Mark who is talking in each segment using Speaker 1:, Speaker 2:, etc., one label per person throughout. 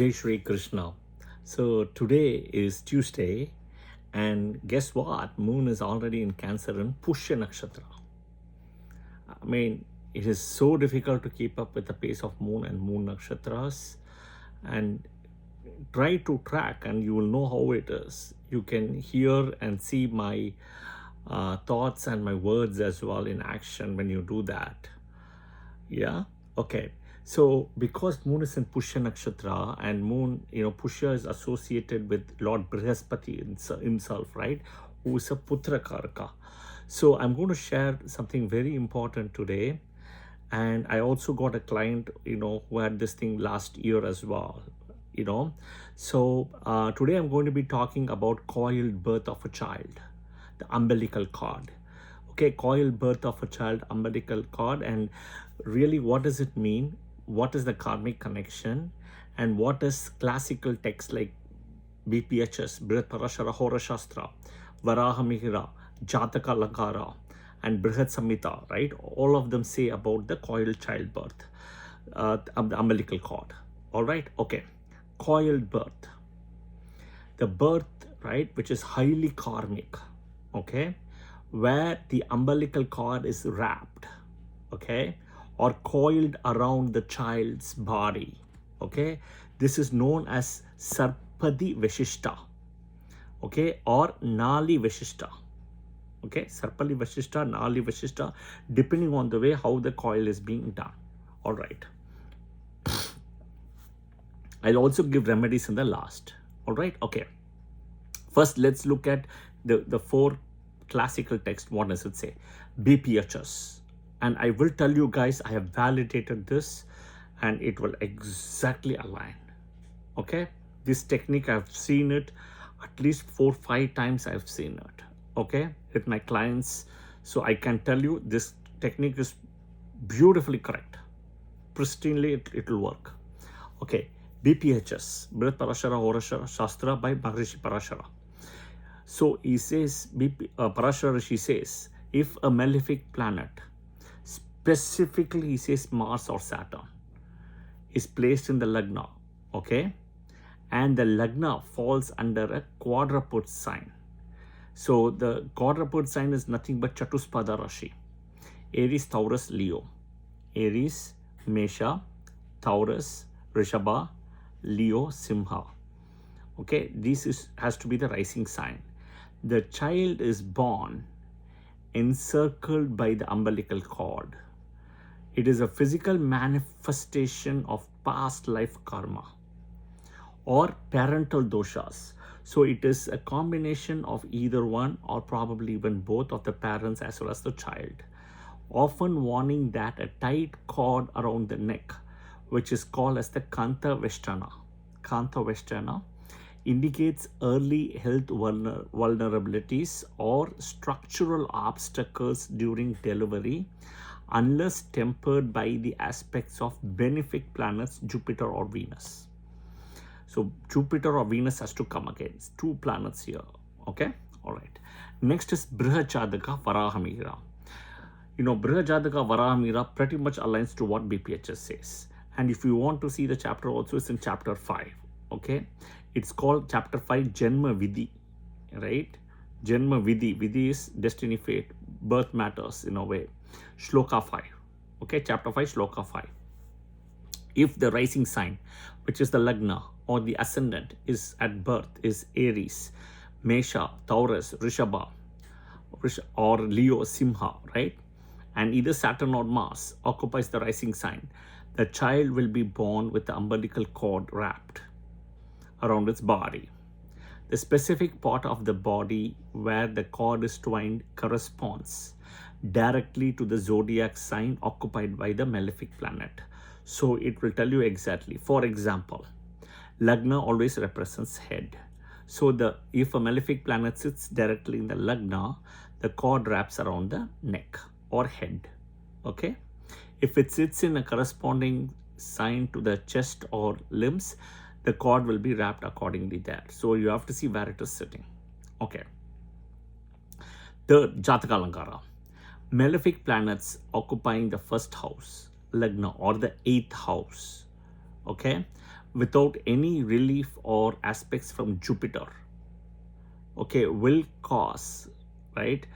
Speaker 1: Jai Shri Krishna. So today is Tuesday, and guess what? Moon is already in Cancer in Pushya Nakshatra. I mean, it is so difficult to keep up with the pace of Moon and Moon Nakshatras, and try to track, and you will know how it is. You can hear and see my thoughts and my words as well in action when you do that. Yeah. Okay. So because Moon is in Pushya Nakshatra, and Moon, Pushya is associated with Lord Brihaspati himself, right? Who is a Putra Karaka. So I'm going to share something very important today. And I also got a client, who had this thing last year as well, So today I'm going to be talking about coiled birth of a child, the umbilical cord. Okay, coiled birth of a child, umbilical cord, and really what does it mean? What is the karmic connection? And what is classical texts like BPHS, Brihat Parashara Hora Shastra, Varaha Mihira, Jataka Lankara, and Brihat Samhita, right? All of them say about the coiled childbirth, the umbilical cord. All right, okay. Coiled birth. The birth, right, which is highly karmic, okay, where the umbilical cord is wrapped, okay, or coiled around the child's body, okay. This is known as Sarpadi Vishishta, okay, or Nali Vishishta, okay, Sarpali Vishishta, Nali Vishishta, depending on the way how the coil is being done. All right. I'll also give remedies in the last. All right. Okay. First, let's look at the four classical texts. What does it say? BPHS. And I will tell you guys, I have validated this and it will exactly align. Okay. This technique, I've seen it at least 4-5 times. I've seen it. Okay. With my clients. So I can tell you this technique is beautifully correct. Pristinely, it will work. Okay. BPHS, Brihat Parashara Hora Shastra by Maharishi Parashara. So he says, Parashara Rishi says, if a malefic planet, specifically he says Mars or Saturn, is placed in the Lagna, okay, and the Lagna falls under a quadruped sign. So the quadruped sign is nothing but Chatuspada Rashi. Aries, Taurus, Leo. Aries, Mesha, Taurus, Rishabha, Leo, Simha. Okay, this has to be the rising sign. The child is born encircled by the umbilical cord. It is a physical manifestation of past life karma or parental doshas. So it is a combination of either one or probably even both of the parents as well as the child, often warning that a tight cord around the neck, which is called as the Kanta Veshtana, indicates early health vulnerabilities or structural obstacles during delivery, unless tempered by the aspects of benefic planets Jupiter or Venus. So Jupiter or Venus has to come again. It's 2 planets here. Okay. All right. Next is Brihajadaka Varahamira. Brihajadaka Varahamira pretty much aligns to what BPHS says. And if you want to see the chapter also, it's in chapter 5. Okay. It's called chapter 5 Janma Vidhi. Right. Janma Vidhi. Vidhi is destiny, fate, birth matters in a way. Shloka 5. Okay. Chapter 5, Shloka 5. If the rising sign, which is the Lagna or the ascendant, is at birth is Aries, Mesha, Taurus, Rishabha, or Leo, Simha, right? And either Saturn or Mars occupies the rising sign, the child will be born with the umbilical cord wrapped around its body. The specific part of the body where the cord is twined corresponds directly to the zodiac sign occupied by the malefic planet. So it will tell you exactly. For example, Lagna always represents head. So if a malefic planet sits directly in the Lagna, the cord wraps around the neck or head. Okay. If it sits in a corresponding sign to the chest or limbs, the cord will be wrapped accordingly there. So you have to see where it is sitting. Okay. Third, Jataka Lankara. Malefic planets occupying the first house, Lagna, or the 8th house, okay, without any relief or aspects from Jupiter, okay, will cause, right,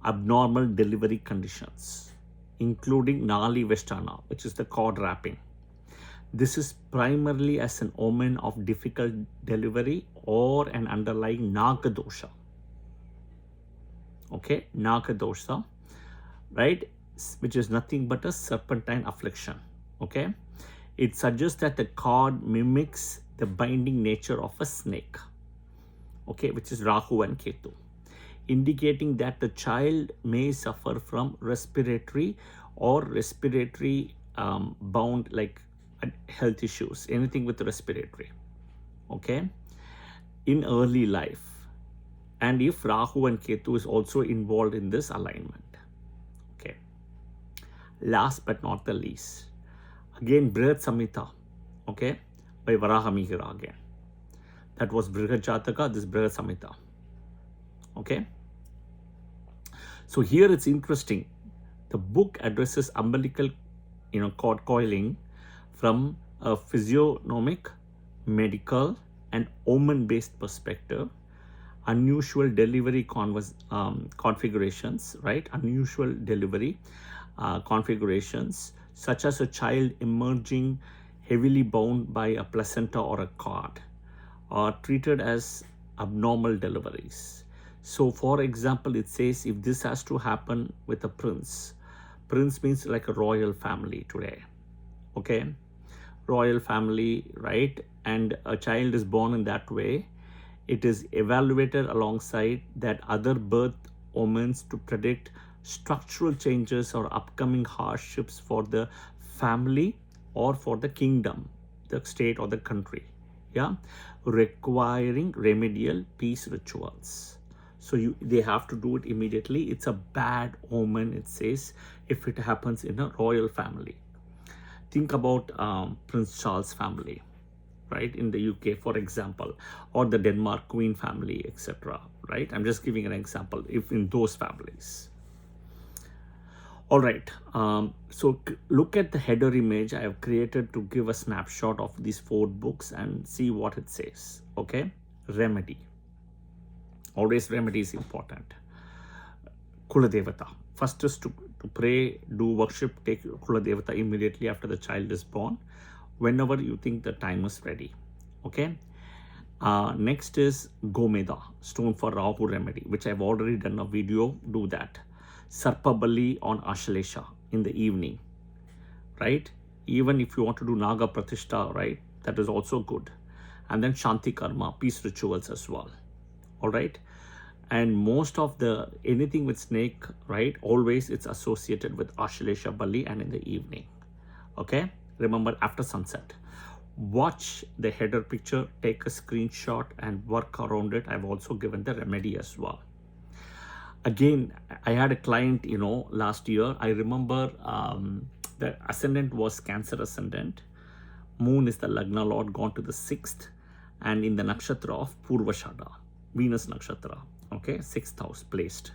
Speaker 1: abnormal delivery conditions, including Nali Vestana, which is the cord wrapping. This is primarily as an omen of difficult delivery or an underlying Naga dosha. Okay, Naga dosha, right, which is nothing but a serpentine affliction. Okay, it suggests that the cord mimics the binding nature of a snake, okay, which is Rahu and Ketu, indicating that the child may suffer from respiratory or respiratory bound, like health issues, anything with respiratory, okay, in early life. And if Rahu and Ketu is also involved in this alignment. Okay. Last but not the least, again Brihat Samhita, okay, by Varahamihira again. That was Brihat Jataka, this Brihat Samhita. Okay. So here it's interesting. The book addresses umbilical, cord coiling from a physiognomic, medical, and omen-based perspective. Unusual delivery configurations, right? Unusual delivery configurations, such as a child emerging heavily bound by a placenta or a cord, are treated as abnormal deliveries. So, for example, it says if this has to happen with a prince means like a royal family today, okay? Royal family, right? And a child is born in that way. It is evaluated alongside that other birth omens to predict structural changes or upcoming hardships for the family or for the kingdom, the state or the country, yeah, requiring remedial peace rituals. So they have to do it immediately. It's a bad omen, it says, if it happens in a royal family. Think about Prince Charles family, right, in the UK, for example, or the Denmark Queen family, etc., right? I'm just giving an example, if in those families. All right, so look at the header image I have created to give a snapshot of these 4 books and see what it says, okay? Remedy. Always remedy is important. Kuladevata. First is to pray, do worship, take Kuladevata immediately after the child is born, whenever you think the time is ready, okay? Next is Gomeda, stone for Rahu remedy, which I've already done a video, do that. Sarpabali on Ashalesha in the evening, right? Even if you want to do Naga Pratishta, right, that is also good. And then Shanti Karma, peace rituals as well, all right? And most of the, anything with snake, right, always it's associated with Ashalesha Bali and in the evening, okay? Remember, after sunset. Watch the header picture, take a screenshot and work around it. I've also given the remedy as well. Again, I had a client, last year. I remember the ascendant was Cancer ascendant. Moon is the Lagna Lord, gone to the 6th, and in the nakshatra of Purvashada, Venus nakshatra, okay, 6th house placed.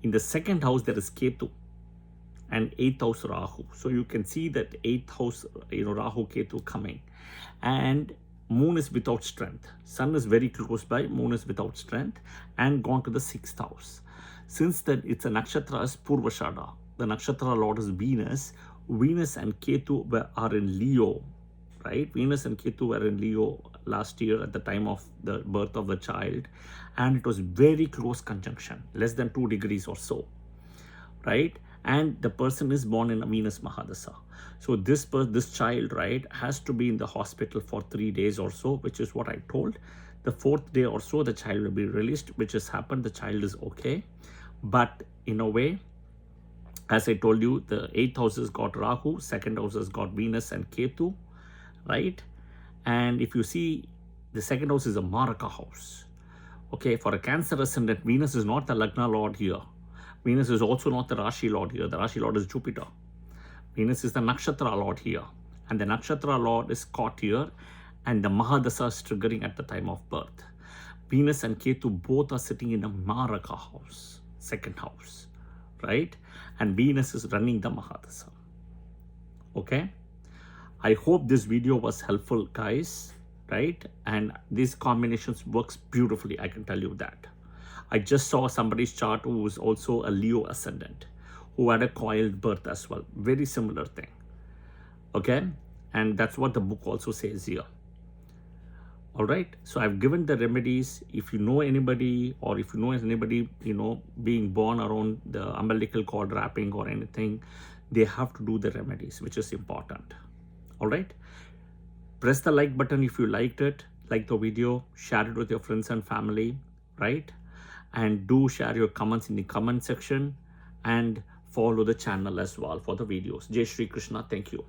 Speaker 1: In the 2nd house, there is Ketu, and 8th house Rahu. So you can see that 8th house, Rahu, Ketu coming. And Moon is without strength. Sun is very close by, Moon is without strength, and gone to the 6th house. Since that it's a nakshatra as Purvashada, the nakshatra lord is Venus. Venus and Ketu are in Leo, right? Venus and Ketu were in Leo last year at the time of the birth of the child. And it was very close conjunction, less than 2 degrees or so, right? And the person is born in a Venus Mahadasa. So this child, right, has to be in the hospital for 3 days or so, which is what I told. The 4th day or so, the child will be released, which has happened. The child is okay. But in a way, as I told you, the 8th house has got Rahu, 2nd house has got Venus and Ketu, right? And if you see, the 2nd house is a Maraka house. Okay, for a Cancer ascendant, Venus is not the Lagna Lord here. Venus is also not the Rashi Lord here. The Rashi Lord is Jupiter. Venus is the Nakshatra Lord here. And the Nakshatra Lord is caught here. And the Mahadasa is triggering at the time of birth. Venus and Ketu both are sitting in the Maraka house, 2nd house, right? And Venus is running the Mahadasa. Okay? I hope this video was helpful, guys, right? And these combinations works beautifully, I can tell you that. I just saw somebody's chart who was also a Leo ascendant, who had a coiled birth as well. Very similar thing, okay? And that's what the book also says here. All right, so I've given the remedies. If you know anybody, or if you know anybody, being born around the umbilical cord wrapping or anything, they have to do the remedies, which is important. All right, press the like button if you liked it, like the video, share it with your friends and family, right? And do share your comments in the comment section, and follow the channel as well for the videos. Jai Shri Krishna. Thank you.